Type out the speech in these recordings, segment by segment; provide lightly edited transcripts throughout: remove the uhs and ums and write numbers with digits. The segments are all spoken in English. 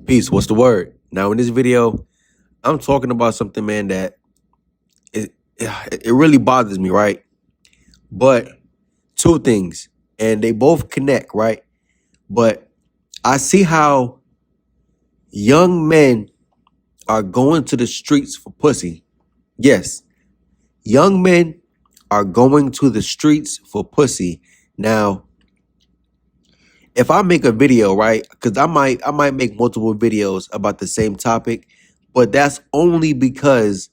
Peace. What's the word? Now, in this video, I'm talking about something, man, that it really bothers me, right? But two things, and they both connect, right? But I see how young men are going to the streets for pussy. Yes, young men are going to the streets for pussy. Now, if I make a video, right? Because I might make multiple videos about the same topic, but that's only because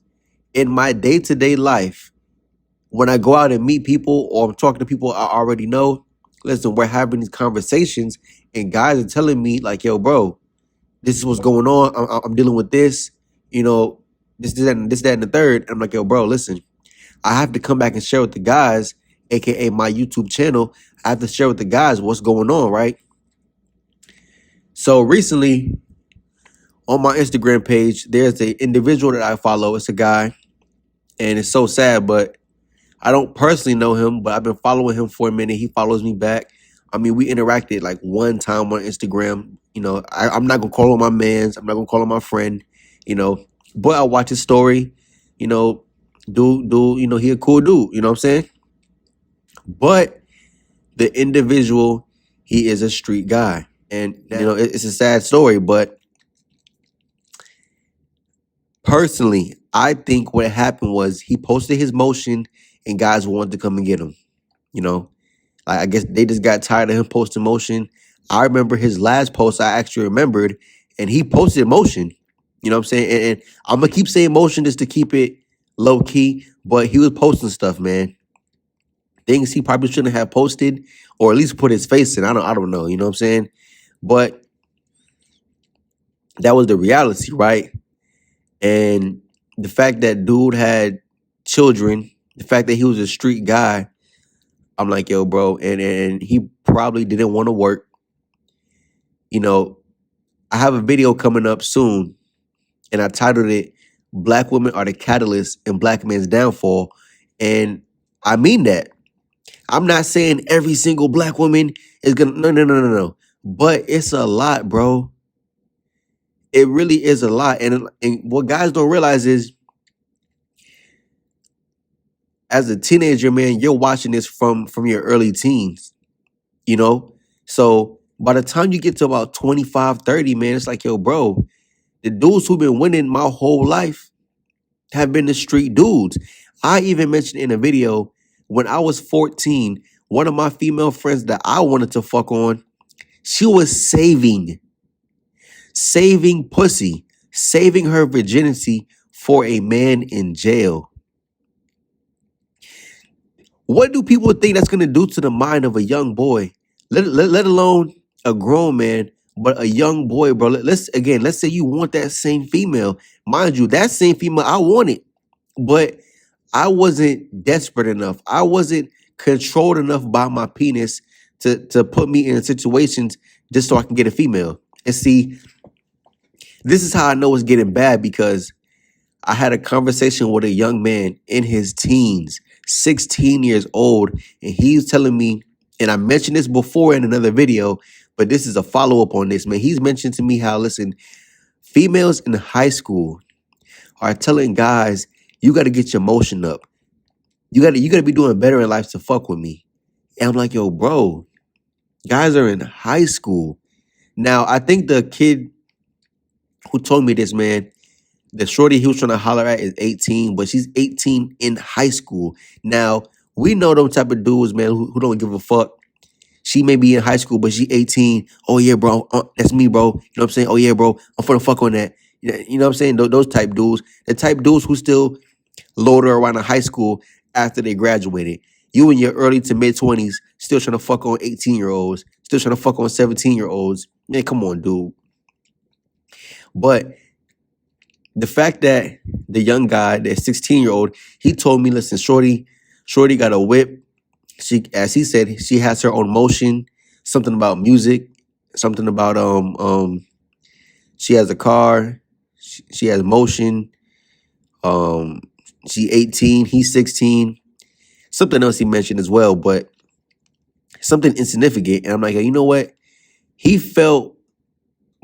in my day-to-day life, when I go out and meet people or I'm talking to people I already know, listen, we're having these conversations and guys are telling me like, yo, bro, this is what's going on. I'm dealing with this, you know, this, that, and the third. I'm like, yo, bro, listen, I have to come back and share with the guys, AKA my YouTube channel. I have to share with the guys what's going on, right? So recently on my Instagram page, there's an individual that I follow. It's a guy, and it's so sad, but I don't personally know him, but I've been following him for a minute. He follows me back. I mean, we interacted like one time on Instagram. You know, I'm not gonna call him my man's. I'm not gonna call him my friend. You know, but I watch his story. You know, dude. You know, he a cool dude. You know what I'm saying? But the individual, he is a street guy, and you know, it's a sad story. But personally, I think what happened was he posted his motion, and guys wanted to come and get him. You know, I guess they just got tired of him posting motion. I remember his last post, I actually remembered, and he posted motion. You know what I'm saying? And I'm gonna keep saying motion just to keep it low key, but he was posting stuff, man. Things he probably shouldn't have posted, or at least put his face in. I don't know, you know what I'm saying? But that was the reality, right? And the fact that dude had children, the fact that he was a street guy, I'm like, yo, bro, and he probably didn't want to work. You know, I have a video coming up soon, and I titled it "Black Women Are the Catalyst in Black Men's Downfall," and I mean that. I'm not saying every single black woman is gonna no. But it's a lot, bro. It really is a lot. And what guys don't realize is as a teenager, man, you're watching this from your early teens, you know? So by the time you get to about 25, 30, man, it's like, yo, bro, the dudes who've been winning my whole life have been the street dudes. I even mentioned in a video when I was 14, one of my female friends that I wanted to fuck on, she was saving pussy, saving her virginity for a man in jail. What do people think that's gonna do to the mind of a young boy? Let alone a grown man, but a young boy, bro. Let's say you want that same female. Mind you, that same female I wanted, but I wasn't desperate enough. I wasn't controlled enough by my penis to put me in situations just so I can get a female. And see, this is how I know it's getting bad because I had a conversation with a young man in his teens, 16 years old, and he's telling me, and I mentioned this before in another video, but this is a follow-up on this, man. He's mentioned to me how, listen, females in high school are telling guys, you got to get your motion up. You gotta be doing better in life to fuck with me. And I'm like, yo, bro, guys are in high school. Now, I think the kid who told me this, man, the shorty he was trying to holler at is 18, but she's 18 in high school. Now, we know them type of dudes, man, who don't give a fuck. She may be in high school, but she 18. Oh, yeah, bro. That's me, bro. You know what I'm saying? Oh, yeah, bro. I'm finna fuck on that. You know what I'm saying? Those type dudes. The type dudes who still loiter around in high school after they graduated. You in your early to mid 20s, still trying to fuck on 18-year-olds, still trying to fuck on 17-year-olds. Man, come on, dude. But the fact that the young guy, that 16-year-old, he told me, listen, Shorty got a whip. She, as he said, she has her own motion, something about music, something about she has a car, she has motion, um, she 18, he's 16. Something else he mentioned as well, but something insignificant. And I'm like, you know what? He felt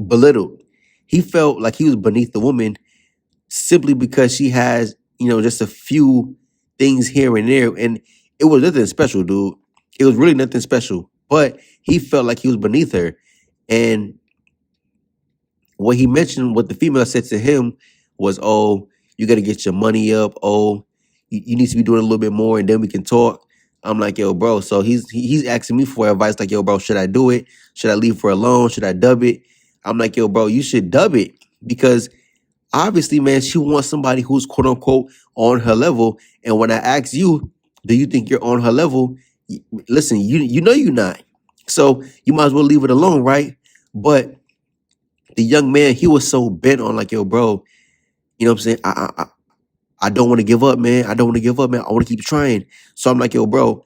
belittled. he felt like he was beneath the woman simply because she has, just a few things here and there. And it was nothing special, dude. It was really nothing special. But he felt like he was beneath her. And what he mentioned, what the female said to him was, oh, you got to get your money up. Oh, you need to be doing a little bit more and then we can talk. I'm like, yo, bro. So he's asking me for advice like, yo, bro, should I do it? Should I leave her alone? Should I dub it? I'm like, yo, bro, you should dub it because obviously, man, she wants somebody who's quote unquote on her level. And when I ask you, do you think you're on her level? Listen, you know you're not. So you might as well leave it alone, right? But the young man, he was so bent on like, yo, bro, you know what I'm saying? I don't want to give up, man. I don't want to give up, man. I want to keep trying. So I'm like, yo, bro,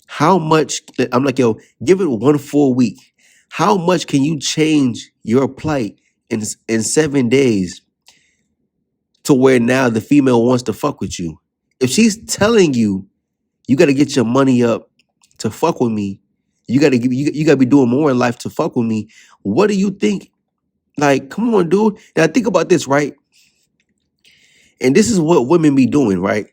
how much? I'm like, yo, give it one full week. How much can you change your plight in 7 days to where now the female wants to fuck with you? If she's telling you you got to get your money up to fuck with me, you got to you got to be doing more in life to fuck with me. What do you think? Like, come on, dude. Now think about this, right? And this is what women be doing, right?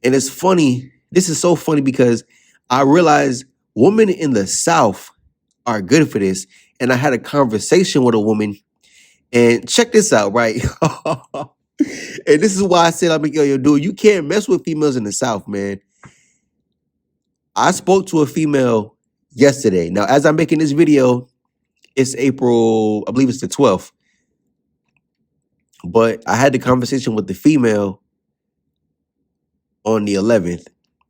And it's funny. This is so funny because I realize women in the South are good for this. And I had a conversation with a woman, and check this out, right? And this is why I said, I'm like, yo, dude, you can't mess with females in the South, man. I spoke to a female yesterday. Now, as I'm making this video, it's April, I believe it's the 12th. But I had the conversation with the female on the 11th.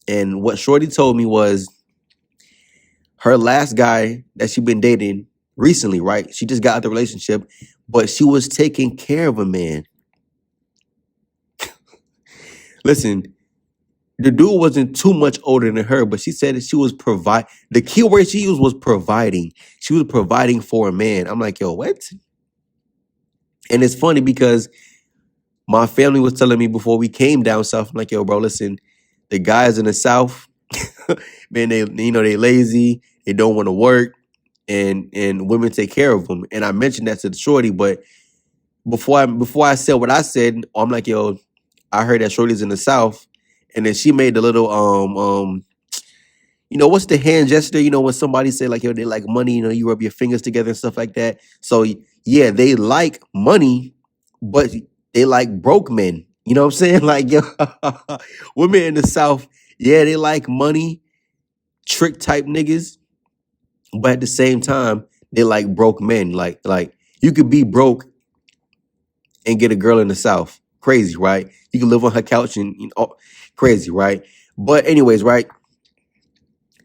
And what Shorty told me was her last guy that she been dating recently, right? She just got out of the relationship, but she was taking care of a man. Listen, the dude wasn't too much older than her, but she said that she was the key word she used was providing. She was providing for a man. I'm like, yo, what? And it's funny because my family was telling me before we came down south, I'm like, yo, bro, listen, the guys in the South, man, they lazy, they don't want to work, and women take care of them. And I mentioned that to the shorty, but before I said what I said, I'm like, yo, I heard that shorty's in the South, and then she made the little what's the hand gesture? When somebody say like, yo, they like money, you rub your fingers together and stuff like that. So yeah, they like money, but they like broke men. You know what I'm saying? Like, yo, women in the South, yeah, they like money, trick type niggas, but at the same time, they like broke men. Like you could be broke and get a girl in the South. Crazy, right? You can live on her couch and crazy, right? But anyways, right?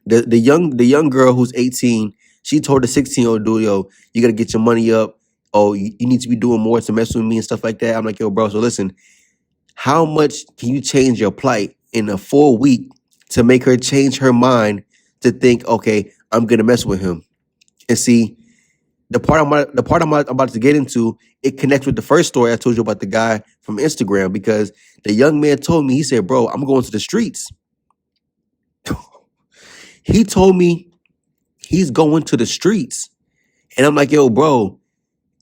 The young girl who's 18, she told the 16-year-old dude, yo, you gotta get your money up. Oh, you need to be doing more to mess with me and stuff like that. I'm like, yo, bro, so listen, how much can you change your plight in a full week to make her change her mind to think, okay, I'm gonna mess with him? And see, the part I'm about to get into, it connects with the first story I told you about the guy from Instagram, because the young man told me, he said, bro, I'm going to the streets. He told me he's going to the streets. And I'm like, yo, bro.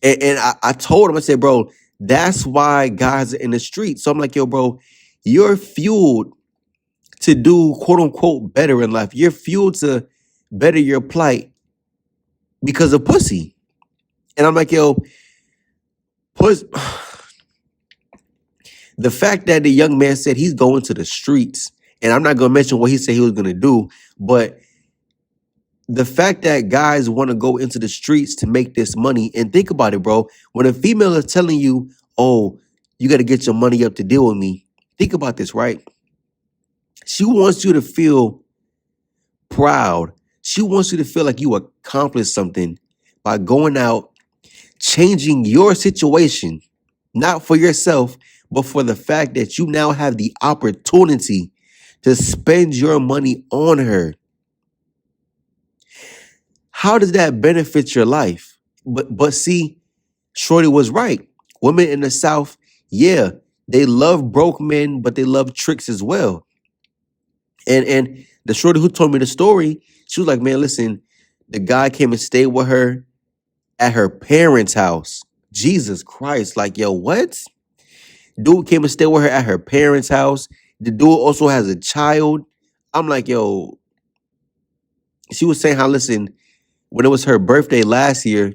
And I told him, I said, bro, that's why guys are in the streets. So I'm like, yo, bro, you're fueled to do quote unquote better in life. You're fueled to better your plight because of pussy. And I'm like, yo, the fact that the young man said he's going to the streets, and I'm not going to mention what he said he was going to do, but the fact that guys want to go into the streets to make this money, and think about it, bro. When a female is telling you, oh, you got to get your money up to deal with me, think about this, right? She wants you to feel proud. She wants you to feel like you accomplished something by going out, changing your situation, not for yourself, but for the fact that you now have the opportunity to spend your money on her. How does that benefit your life? But see, Shorty was right. Women in the South, yeah, they love broke men, but they love tricks as well. And the Shorty who told me the story, she was like, man, listen, the guy came and stayed with her at her parents' house Jesus Christ. Like, yo, what? Dude came and stayed with her at her parents' house. The dude also has a child. I'm like, yo, she was saying how, listen, when it was her birthday last year,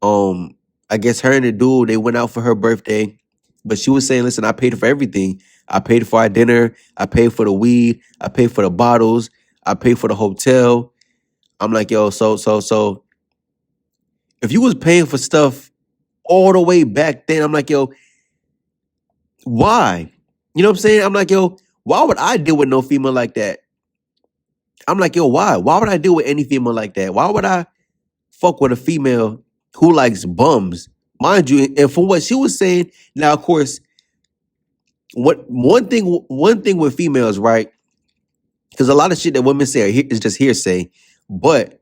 um, I guess her and the dude, they went out for her birthday. But she was saying, listen, I paid for everything. I paid for our dinner. I paid for the weed. I paid for the bottles. I paid for the hotel. I'm like, yo, so if you was paying for stuff all the way back then, I'm like, yo, why? You know what I'm saying? I'm like, yo, why would I deal with no female like that? I'm like, yo, why? Why would I deal with any female like that? Why would I fuck with a female who likes bums? Mind you, and from what she was saying, now of course, what one thing with females, right? Because a lot of shit that women say is just hearsay. But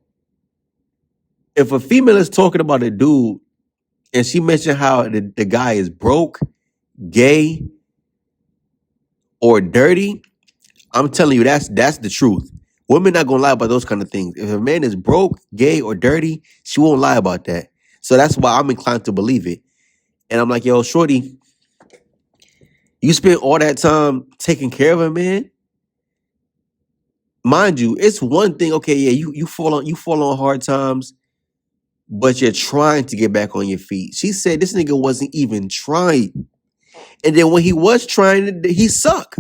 if a female is talking about a dude and she mentioned how the guy is broke, gay, or dirty, I'm telling you, that's the truth. Women not gonna lie about those kind of things. If a man is broke, gay, or dirty, she won't lie about that. So that's why I'm inclined to believe it. And I'm like, yo, shorty, you spent all that time taking care of a man. Mind you, it's one thing. Okay, yeah, you fall on hard times, but you're trying to get back on your feet. She said this nigga wasn't even trying, and then when he was trying, he sucked.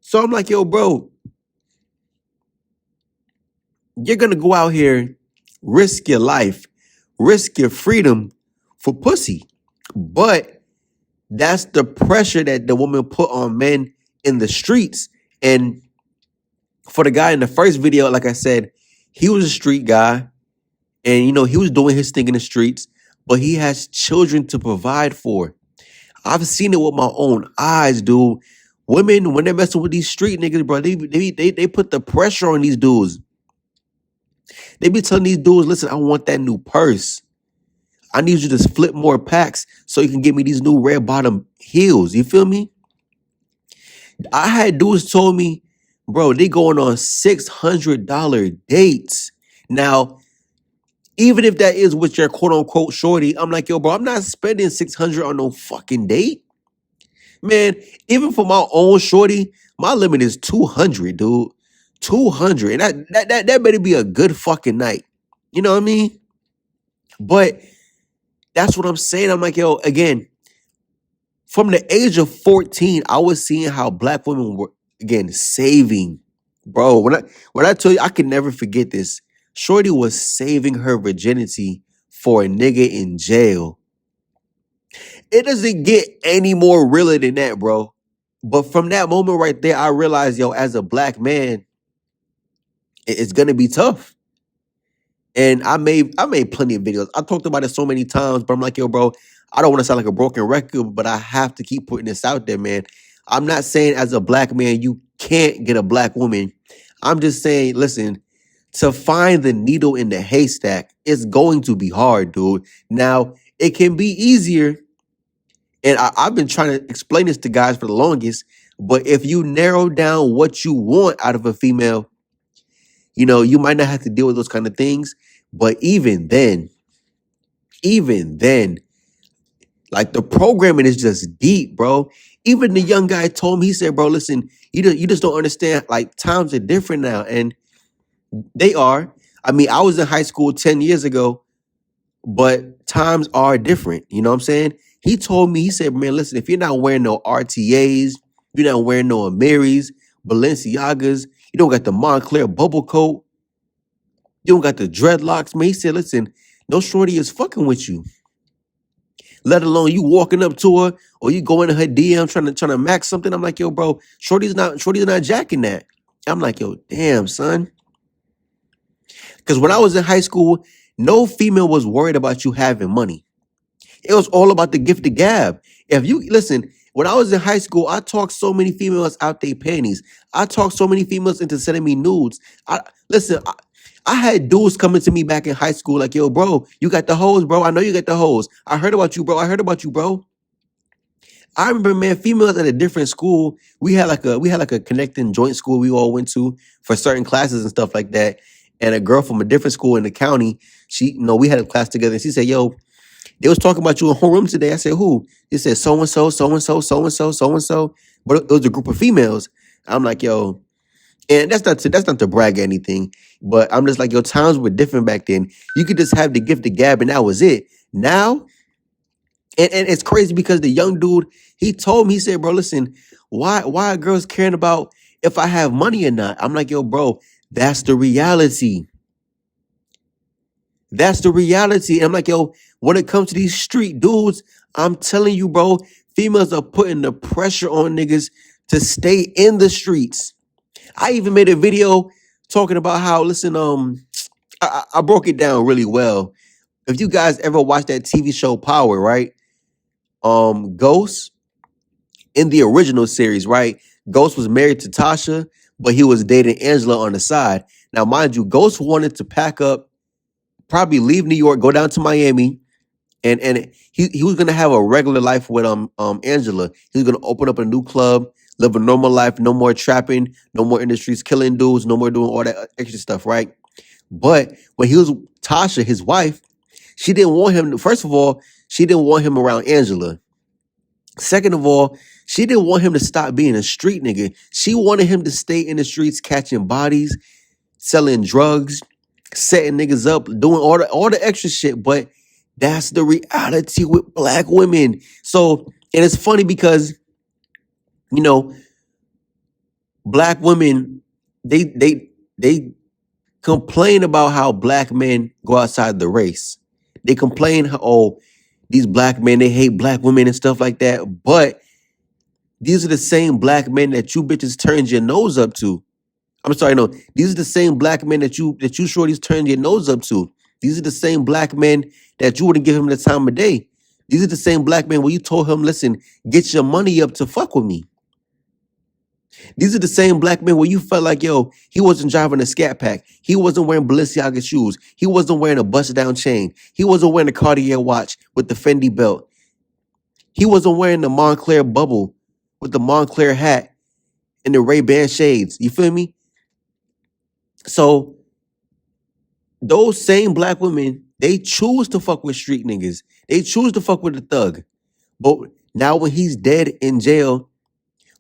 So I'm like, yo, bro, you're gonna go out here, risk your life, risk your freedom for pussy. But that's the pressure that the woman put on men in the streets. And for the guy in the first video, like I said, he was a street guy, and he was doing his thing in the streets, but he has children to provide for. I've seen it with my own eyes, dude. Women, when they're messing with these street niggas, bro, they put the pressure on these dudes. They be telling these dudes, listen, I want that new purse. I need you to flip more packs so you can get me these new red bottom heels. You feel me? I had dudes told me, bro, they going on $600 dates. Now, even if that is with your quote unquote shorty, I'm like, yo, bro, I'm not spending 600 on no fucking date. Man, even for my own shorty, my limit is 200, dude. 200. And that better be a good fucking night. You know what I mean? But that's what I'm saying. I'm like, yo, again, from the age of 14, I was seeing how black women were, again, saving. Bro, when I tell you, I can never forget this. Shorty was saving her virginity for a nigga in jail. It doesn't get any more realer than that, bro. But from that moment right there, I realized, yo, as a black man, it's gonna be tough. And I made plenty of videos. I talked about it so many times, but I'm like, yo, bro, I don't want to sound like a broken record, but I have to keep putting this out there, man. I'm not saying as a black man you can't get a black woman. I'm just saying, listen, to find the needle in the haystack, it's going to be hard, dude. Now, it can be easier, and I've been trying to explain this to guys for the longest, but if you narrow down what you want out of a female, you might not have to deal with those kind of things. But even then, like the programming is just deep, bro. Even the young guy told me, he said, bro, listen, you just don't understand. Like times are different now. And they are. I mean, I was in high school 10 years ago, but times are different. You know what I'm saying? He told me, he said, man, listen, if you're not wearing no RTAs, you're not wearing no Amiris, Balenciagas, you don't got the Montclair bubble coat, you don't got the dreadlocks, man. He said, listen, no shorty is fucking with you. Let alone you walking up to her or you going to her DM trying to max something. I'm like, yo, bro, shorty's not jacking that. I'm like, yo, damn, son. Because when I was in high school, no female was worried about you having money. It was all about the gift of gab. If you listen, when I was in high school, I talked so many females out their panties. I talked so many females into sending me nudes. Listen, I had dudes coming to me back in high school like, yo, bro, you got the hoes, bro. I know you got the hoes. I heard about you, bro. I heard about you, bro. I remember, man, females at a different school. We had like a connecting joint school we all went to for certain classes and stuff like that. and a girl from a different school in the county. We had a class together, and she said, "Yo, they was talking about you in homeroom today." I said, "Who?" He said, "So and so, so and so, so and so, so and so." But it was a group of females. I'm like, "Yo," and that's not to brag or anything, but I'm just like, "Yo, times were different back then. You could just have the gift of gab, and that was it." Now, and it's crazy because the young dude, he told me, he said, "Bro, listen, why are girls caring about if I have money or not?" I'm like, "Yo, bro, that's the reality. That's the reality." And I'm like, "Yo, when it comes to these street dudes, I'm telling you, bro, females are putting the pressure on niggas to stay in the streets." I even made a video talking about how, listen, I broke it down really well. If you guys ever watched that TV show Power, right? Ghost in the original series, right? Ghost was married to Tasha, but he was dating Angela on the side. Now, mind you, Ghost wanted to pack up, probably leave New York, go down to Miami, and he was gonna have a regular life with Angela. He was gonna open up a new club, live a normal life, no more trapping, no more industries killing dudes, no more doing all that extra stuff, right? But when he was Tasha, his wife, she didn't want him. First of all, she didn't want him around Angela. Second of all, she didn't want him to stop being a street nigga. She wanted him to stay in the streets, catching bodies, selling drugs, setting niggas up, doing all the extra shit. But that's the reality with black women. So, and it's funny because, you know, black women, they complain about how black men go outside the race. They complain how, oh, these black men, they hate black women and stuff like that. But these are the same black men that you bitches turned your nose up to. I'm sorry, no. These are the same black men that you shorties turned your nose up to. These are the same black men that you wouldn't give him the time of day. These are the same black men where you told him, listen, get your money up to fuck with me. These are the same black men where you felt like, yo, he wasn't driving a Scat Pack. He wasn't wearing Balenciaga shoes. He wasn't wearing a bust down chain. He wasn't wearing a Cartier watch with the Fendi belt. He wasn't wearing the Montclair bubble with the Montclair hat and the Ray-Ban shades. You feel me? So those same black women, they choose to fuck with street niggas. They choose to fuck with the thug. But now when he's dead in jail,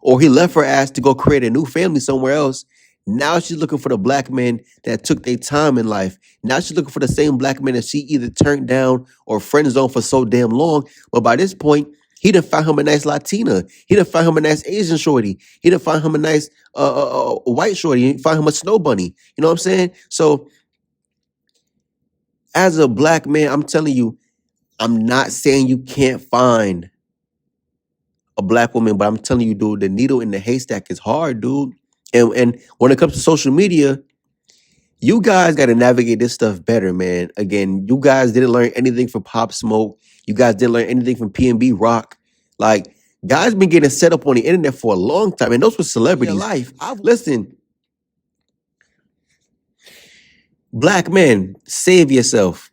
or he left her ass to go create a new family somewhere else, now she's looking for the black men that took their time in life. Now she's looking for the same black men that she either turned down or friend zoned for so damn long. But by this point, he done found him a nice Latina. He done found him a nice Asian shorty. He done found him a nice white shorty. He found him a snow bunny. You know what I'm saying? So as a black man, I'm telling you, I'm not saying you can't find a black woman, but I'm telling you, dude, the needle in the haystack is hard, dude. And when it comes to social media, you guys got to navigate this stuff better, man. Again, you guys didn't learn anything from Pop Smoke. You guys didn't learn anything from PNB Rock. Like, guys been getting set up on the internet for a long time, and those were celebrities. Life. Listen, black men, save yourself.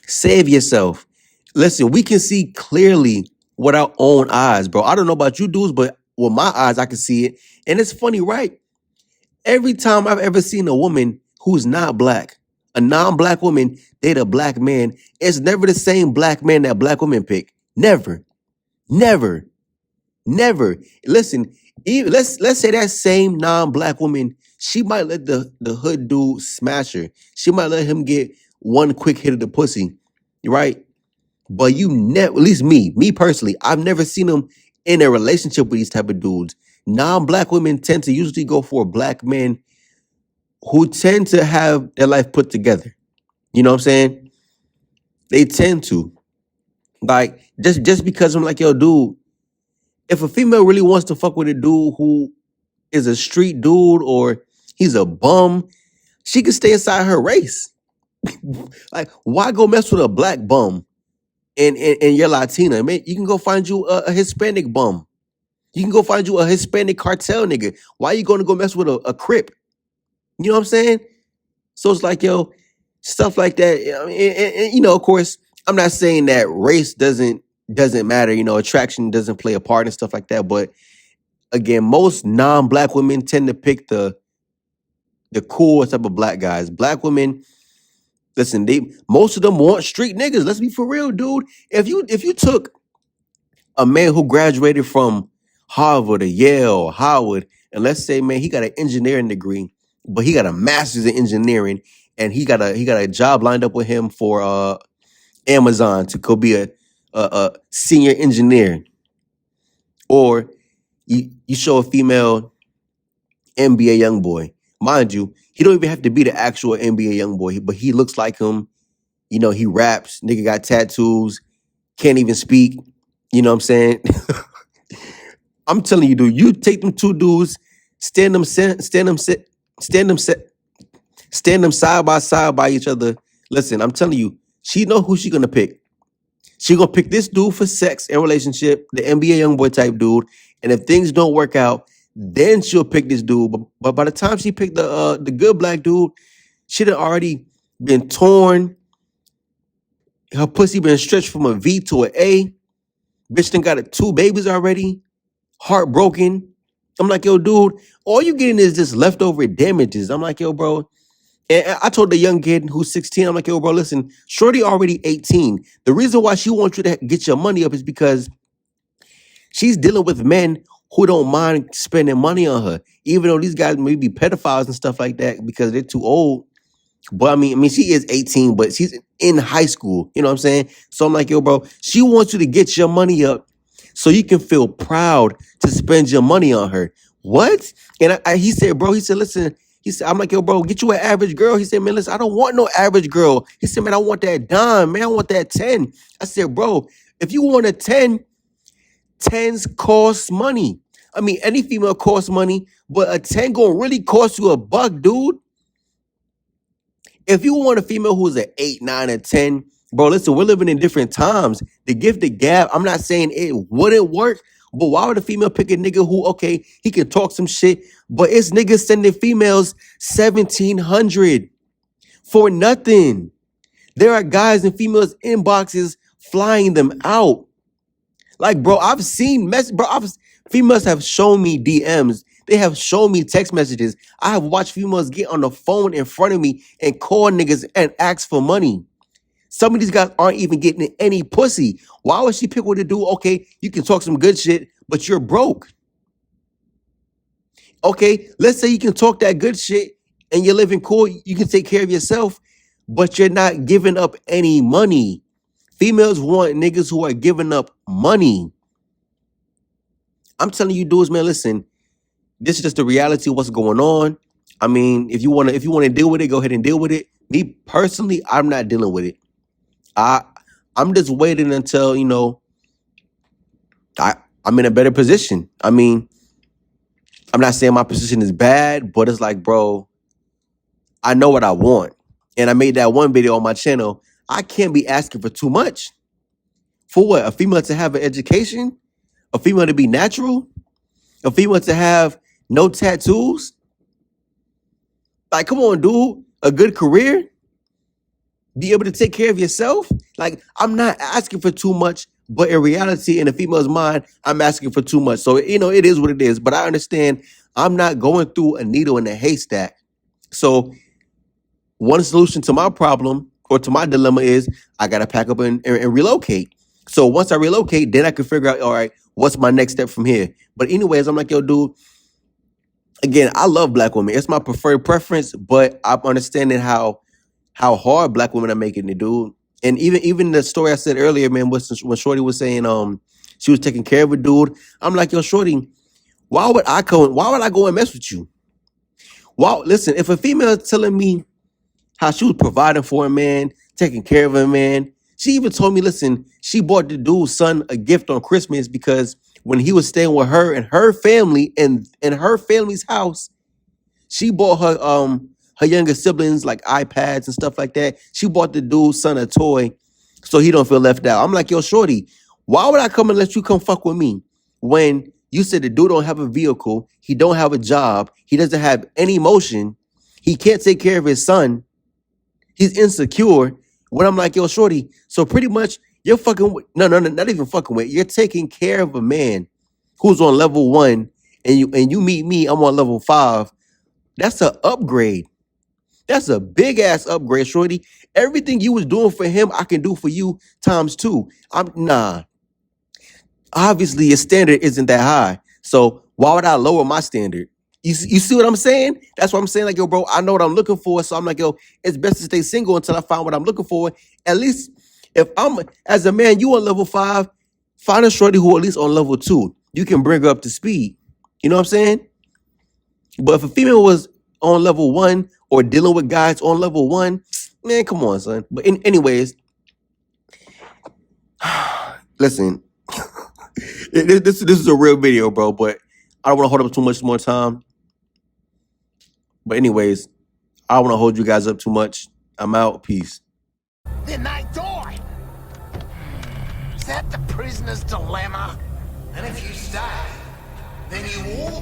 Save yourself. Listen, we can see clearly with our own eyes, bro. I don't know about you dudes, but with my eyes, I can see it. And it's funny, right? Every time I've ever seen a woman who's not black, a non-black woman date a black man, it's never the same black man that black women pick. Never. Never. Never. Listen, even let's say that same non-black woman, she might let the hood dude smash her. She might let him get one quick hit of the pussy, right? But you never, at least me personally, I've never seen them in a relationship with these type of dudes. Non-black women tend to usually go for black men who tend to have their life put together. You know what I'm saying? They tend to. Like, just because I'm like, yo, dude, if a female really wants to fuck with a dude who is a street dude or he's a bum, she can stay inside her race. Like, why go mess with a black bum and you're Latina? Man, you can go find you a Hispanic bum. You can go find you a Hispanic cartel nigga. Why you going to go mess with a Crip? You know what I'm saying? So it's like, yo, stuff like that. I mean, and, you know, of course, I'm not saying that race doesn't matter. You know, attraction doesn't play a part and stuff like that. But again, most non-black women tend to pick the the cool type of black guys. Black women, listen, they most of them want street niggas. Let's be for real, dude. If you took a man who graduated from Harvard or Yale or Howard, and let's say, man, he got an engineering degree, but he got a master's in engineering, and he got a job lined up with him for Amazon to go be a senior engineer, or you show a female NBA young boy, mind you, he don't even have to be the actual NBA young boy, but he looks like him. You know, he raps, nigga got tattoos, can't even speak. You know what I'm saying? I'm telling you, dude, you take them two dudes, stand them, stand them, stand them, stand them side by each other. Listen, I'm telling you, she know who she gonna pick. She gonna pick this dude for sex and relationship, the NBA young boy type dude. And if things don't work out, then she'll pick this dude. But by the time she picked the good black dude, she'd have already been torn. Her pussy been stretched from a V to an A. Bitch done got two babies already. Heartbroken. I'm like, yo, dude, all you getting is just leftover damages. I'm like, yo, bro. And I told the young kid who's 16, I'm like, yo, bro, listen, Shorty already 18. The reason why she wants you to get your money up is because she's dealing with men who don't mind spending money on her, even though these guys may be pedophiles and stuff like that because they're too old. But I mean, she is 18, but she's in high school. You know what I'm saying? So I'm like, yo, bro, she wants you to get your money up so you can feel proud to spend your money on her. What? And he said, bro, he said, listen, he said, I'm like, yo, bro, get you an average girl. He said, man, listen, I don't want no average girl. He said, man, I want that dime, man. I want that 10. I said, bro, if you want a 10, 10s cost money. I mean, any female costs money, but a 10 gonna really cost you $1, dude. If you want a female who's an 8, 9, or 10, bro, listen, we're living in different times. The gift, the gab, I'm not saying it wouldn't work, but why would a female pick a nigga who, okay, he can talk some shit, but it's niggas sending females 1,700 for nothing. There are guys in females' inboxes flying them out. Like, bro, I've seen females have shown me DMs. They have shown me text messages. I have watched females get on the phone in front of me and call niggas and ask for money. Some of these guys aren't even getting any pussy. Why would she pick what to do? Okay, you can talk some good shit, but you're broke. Okay, let's say you can talk that good shit and you're living cool. You can take care of yourself, but you're not giving up any money. Females want niggas who are giving up money. I'm telling you dudes, man, listen, this is just the reality of what's going on. I mean, if you want to deal with it, go ahead and deal with it. Me personally, I'm not dealing with it. I'm just waiting until, you know, I'm in a better position. I mean, I'm not saying my position is bad, but it's like, bro, I know what I want. And I made that one video on my channel. I can't be asking for too much. For what? A female to have an education? A female to be natural? A female to have no tattoos? Like, come on, dude. A good career? Be able to take care of yourself? Like, I'm not asking for too much, but in reality, in a female's mind, I'm asking for too much. So, you know, it is what it is. But I understand I'm not going through a needle in a haystack. So one solution to my problem or to my dilemma is I got to pack up and relocate. So once I relocate, then I can figure out, all right, what's my next step from here? But anyways, I'm like, yo, dude, again, I love black women. It's my preferred preference, but I'm understanding how hard black women are making it, dude. And even the story I said earlier, man, when Shorty was saying she was taking care of a dude. I'm like, yo, Shorty, why would I go and mess with you? Wow, listen, if a female is telling me how she was providing for a man, taking care of a man, she even told me, listen, she bought the dude's son a gift on Christmas because when he was staying with her and her family and in her family's house, she bought her younger siblings like iPads and stuff like that. She bought the dude's son a toy so he don't feel left out. I'm like, yo, Shorty, why would I come and let you come fuck with me when you said the dude don't have a vehicle, he don't have a job, he doesn't have any motion, he can't take care of his son, he's insecure. When I'm like, yo, Shorty, so pretty much you're fucking with, no, not even fucking with, you're taking care of a man who's on level 1 and you meet me, I'm on level 5. That's an upgrade. That's a big ass upgrade, shorty. Everything you was doing for him, I can do for you times two. I'm nah. Obviously, your standard isn't that high. So why would I lower my standard? You see what I'm saying? That's what I'm saying. Like, yo, bro, I know what I'm looking for. So I'm like, yo, it's best to stay single until I find what I'm looking for. At least if I'm as a man, you on level 5, find a shorty who at least on level 2. You can bring her up to speed. You know what I'm saying? But if a female was on level 1 or dealing with guys on level 1, man, come on, son. But anyways, listen, this is a real video, bro. But I don't want to hold up too much more time. But anyways, I don't want to hold you guys up too much. I'm out. Peace. Then they die. Is that the prisoner's dilemma? And if you stay, then you all